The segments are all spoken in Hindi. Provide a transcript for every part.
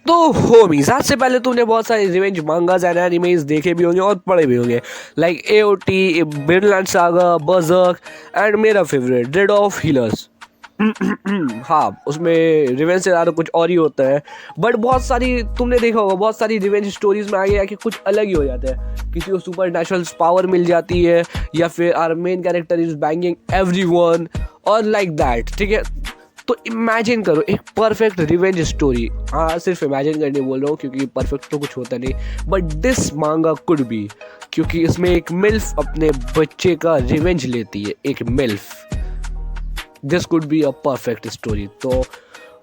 तो होमीज, आज से पहले तूने बहुत सारे रिवेंज मांगास एंड एनिमेज देखे भी होंगे और पढ़े भी होंगे, like AOT, Vinland Saga, Berserk and मेरा फेवरेट रेड ऑफ हीलर्स। हाँ, उसमें रिवेंज से ज़्यादा कुछ और ही होता है, बट बहुत सारी तुमने देखा होगा, बहुत सारी रिवेंज स्टोरीज में आगे आके कुछ अलग ही हो जाता है। किसी को सुपर नेचुरल पावर मिल जाती है, या फिर our main character is banging everyone और लाइक दैट, ठीक है। तो इमेजिन करो एक परफेक्ट रिवेंज स्टोरी। हाँ, सिर्फ इमेजिन करने बोल रहा हूँ क्योंकि परफेक्ट तो कुछ होता नहीं, बट दिस मांगा कुड बी, क्योंकि इसमें एक मिल्फ अपने बच्चे का रिवेंज लेती है, एक MILF. This could be a perfect story. तो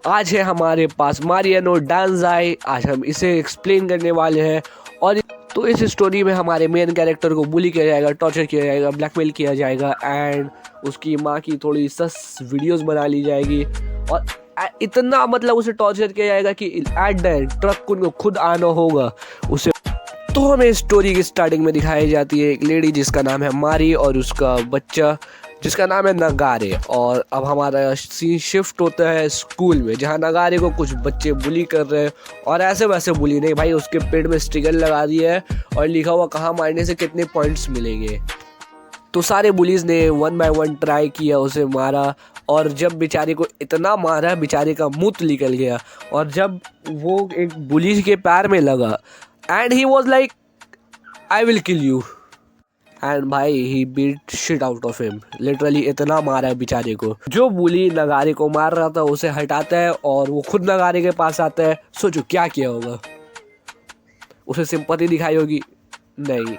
आज है हमारे पास मारियानो डांजाई, आज हम इसे एक्सप्लेन करने वाले हैं। और तो इस स्टोरी में हमारे मेन कैरेक्टर को बुली किया जाएगा, टॉर्चर किया जाएगा, ब्लैकमेल किया जाएगा एंड उसकी माँ की थोड़ी सस वीडियोस बना ली जाएगी और इतना मतलब उसे टॉर्चर किया जाएगा कि एट द एंड ट्रक को खुद आना होगा उसे। तो हमें स्टोरी की स्टार्टिंग में दिखाई जाती है एक लेडी जिसका नाम है मारी और उसका बच्चा जिसका नाम है नगारे। और अब हमारा सीन शिफ्ट होता है स्कूल में, जहाँ नगारे को कुछ बच्चे बुली कर रहे हैं। और ऐसे वैसे बुली नहीं भाई, उसके पेट में स्टिकर लगा दिया है और लिखा हुआ कहाँ मारने से कितने पॉइंट्स मिलेंगे। तो सारे बुलीज ने 1 बाय 1 ट्राई किया, उसे मारा। और जब बेचारे को इतना मारा, बेचारे का मुंह निकल गया। और जब वो एक बुली के पैर में लगा and he was like I will kill you, and भाई he beat shit out of him, literally इतना मारा है बेचारे को। जो बुली नगारे को मार रहा था उसे हटाता है और वो खुद नगारे के पास आता है। सोचो क्या किया होगा, उसे सिंपैथी दिखाई होगी? नहीं।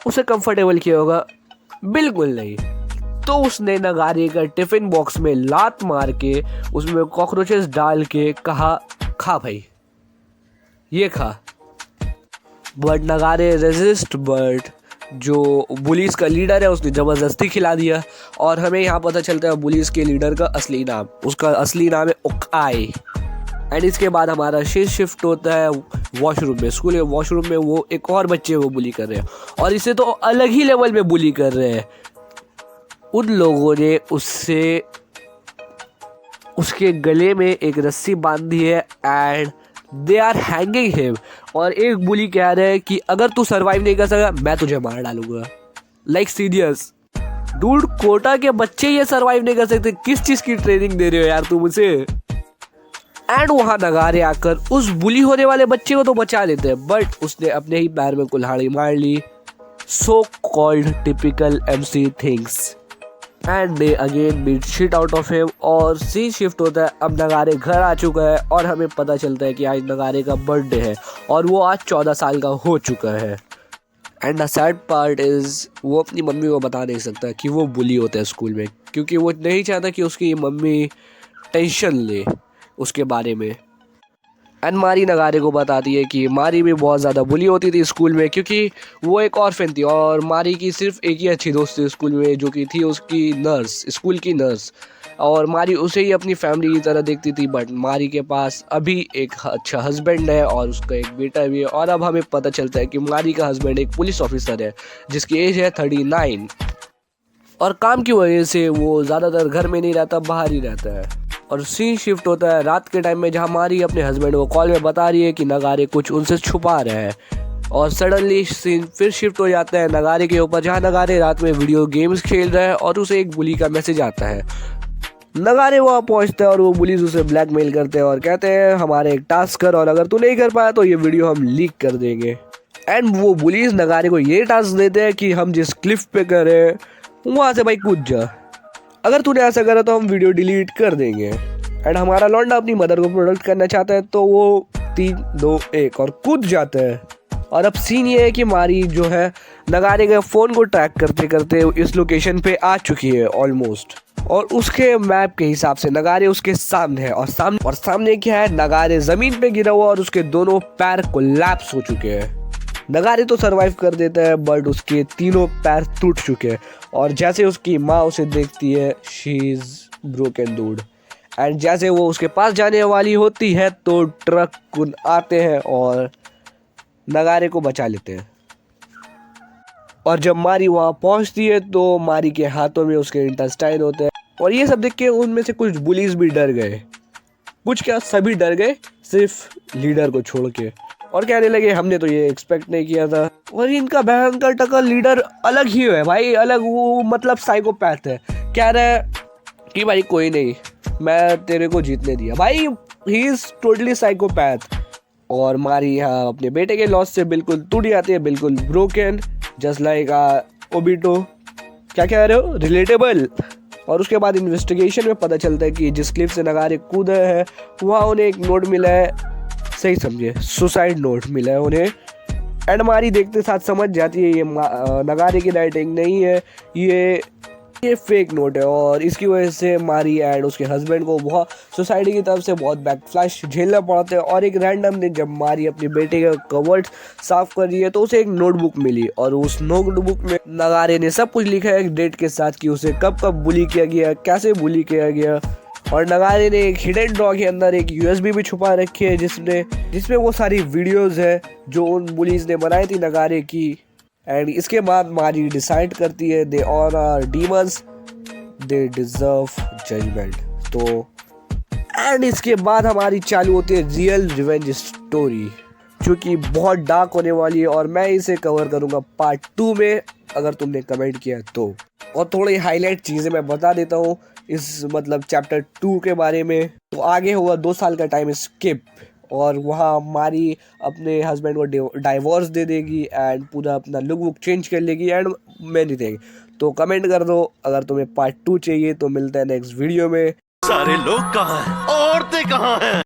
उसे कंफर्टेबल किया होगा? बिल्कुल नहीं। तो उसने नगारे का टिफिन बॉक्स में लात मार के उसमें कॉकरोचेस डाल के कहा खा भाई, ये खा। बट नगारे रेजिस्ट, बट जो बुलीज का लीडर है उसने ज़बरदस्ती खिला दिया। और हमें यहाँ पता चलता है बुलीज के लीडर का असली नाम, उसका असली नाम है ओकाई। एंड इसके बाद हमारा शिफ्ट होता है वॉशरूम में, स्कूल के वॉशरूम में। वो एक और बच्चे को बुली कर रहे हैं और इसे तो अलग ही लेवल में बुली कर रहे हैं। उन लोगों ने उससे उसके गले में एक रस्सी बांधी है and they are hanging him. और एक बुली कह रहे हैं कि अगर तू सरवाइव नहीं कर सका मैं तुझे मार डालूंगा। लाइक सीरियस डूड, कोटा के बच्चे ये सरवाइव नहीं कर सकते, किस चीज की ट्रेनिंग दे रहे हो यार तुम उसे। एंड वहां नगारे आकर उस बुली होने वाले बच्चे को तो बचा लेते हैं, बट उसने अपने ही पैर में कुल्हाड़ी मार ली। So called typical MC things and they again beat shit out of him. और सीन शिफ्ट होता है, अब नगारे घर आ चुका है और हमें पता चलता है कि आज नगारे का बर्थडे है और वो आज 14 साल का हो चुका है। And the sad part is वो अपनी मम्मी को बता नहीं सकता कि वो बुली होता है स्कूल में, क्योंकि वो नहीं चाहता कि उसकी मम्मी टेंशन ले उसके बारे में। एंड मारी नगारे को बताती है कि मारी भी बहुत ज़्यादा बुली होती थी स्कूल में, क्योंकि वो एक ऑर्फन थी और मारी की सिर्फ एक ही अच्छी दोस्त थी स्कूल में, जो कि थी उसकी नर्स, स्कूल की नर्स। और मारी उसे ही अपनी फैमिली की तरह देखती थी। बट मारी के पास अभी एक अच्छा हस्बैंड है और उसका एक बेटा भी है। और अब हमें पता चलता है कि मारी का हस्बैंड एक पुलिस ऑफिसर है जिसकी एज है 39। और काम की वजह से वो ज़्यादातर घर में नहीं रहता, बाहर ही रहता है। और सीन शिफ्ट होता है रात के टाइम में, जहाँ मारी अपने हस्बैंड को कॉल में बता रही है कि नगारे कुछ उनसे छुपा रहे हैं। और सडनली सीन फिर शिफ्ट हो जाता है नगारे के ऊपर, जहाँ नगारे रात में वीडियो गेम्स खेल रहा है और उसे एक बुली का मैसेज आता है। नगारे वहाँ पहुँचता है और वो बुलीज उसे ब्लैकमेल करते हैं और कहते हैं हमारे एक टास्क कर, और अगर तू नहीं कर पाया तो ये वीडियो हम लीक कर देंगे। एंड वो बुलीज नगारे को ये टास्क देते हैं कि हम जिस क्लिफ पे करें वहाँ से भाई कूद जा, अगर तूने ऐसा करा तो हम वीडियो डिलीट कर देंगे। एंड हमारा लौंडा अपनी मदर को प्रोटेक्ट करना चाहता है, तो वो 3, 2, 1 और कूद जाता है। और अब सीन ये है कि मारी जो है नगारे के फ़ोन को ट्रैक करते करते इस लोकेशन पे आ चुकी है ऑलमोस्ट। और उसके मैप के हिसाब से नगारे उसके सामने है, और सामने क्या है, नगारे ज़मीन पे गिरा हुआ और उसके दोनों पैर कोलैप्स हो चुके हैं। नगारे तो सरवाइव कर देता है बट उसके तीनों पैर टूट चुके हैं। और जैसे उसकी माँ उसे देखती है, she is broken dude. And जैसे वो उसके पास जाने वाली होती है तो ट्रक आते हैं और नगारे को बचा लेते हैं। और जब मारी वहाँ पहुँचती है तो मारी के हाथों में उसके इंटेस्टाइन होते हैं। और ये सब देख के उनमें से कुछ बुलीज भी डर गए। कुछ क्या, सभी डर गए सिर्फ लीडर को छोड़ के, और कहने लगे हमने तो ये एक्सपेक्ट नहीं किया था। और इनका भयंकर टक्कर लीडर अलग ही है भाई, अलग, वो मतलब साइकोपैथ है। कह रहा है कि भाई कोई नहीं, मैं तेरे को जीतने दिया भाई, ही इज टोटली साइकोपैथ। और मारी यहाँ अपने बेटे के लॉस से बिल्कुल टूट जाती है, बिल्कुल ब्रोकन, जस्ट लाइक ओबिटो। क्या कह रहे हो, रिलेटेबल। और उसके बाद इन्वेस्टिगेशन में पता चलता है कि जिस क्लिफ से नगारे कूदा है वहाँ उन्हें एक नोट मिला है, सही समझे, सुसाइड नोट मिला है उन्हें। एंड मारी देखते साथ समझ जाती है ये नगारे की राइटिंग नहीं है, ये फेक नोट है। और इसकी वजह से मारी एंड उसके हस्बैंड को बहुत सोसाइटी की तरफ से बहुत बैकफ्लैश झेलना पड़ता है। और एक रैंडम दिन जब मारी अपने बेटे का कवर्ड साफ कर रही है तो उसे एक नोटबुक मिली, और उस नोटबुक में नगारे ने सब कुछ लिखा है एक डेट के साथ कि उसे कब कब बुली किया गया, कैसे बुली किया गया। और नगारे ने एक हिडन ड्रॉ के अंदर एक यूएसबी भी छुपा रखी है जिसमें वो सारी वीडियोस है जो उन बुलीज ने बनाई थी नगारे की। एंड इसके बाद मारी डिसाइड करती है they all are demons, they deserve judgement. तो एंड इसके बाद हमारी चालू होती है रियल रिवेंज स्टोरी, जो कि बहुत डार्क होने वाली है, और मैं इसे कवर करूंगा पार्ट 2 में अगर तुमने कमेंट किया तो। और थोड़ी हाईलाइट चीज़ें मैं बता देता हूँ इस मतलब चैप्टर 2 के बारे में। तो आगे होगा 2 साल का टाइम स्किप, और वहाँ मारी अपने हस्बैंड को डाइवोर्स दे देगी एंड पूरा अपना लुक वुक चेंज कर लेगी एंड मैनी थिंग। तो कमेंट कर दो अगर तुम्हें पार्ट 2 चाहिए। तो मिलता है नेक्स्ट वीडियो में। सारे लोग कहाँ हैं? औरतें कहाँ हैं?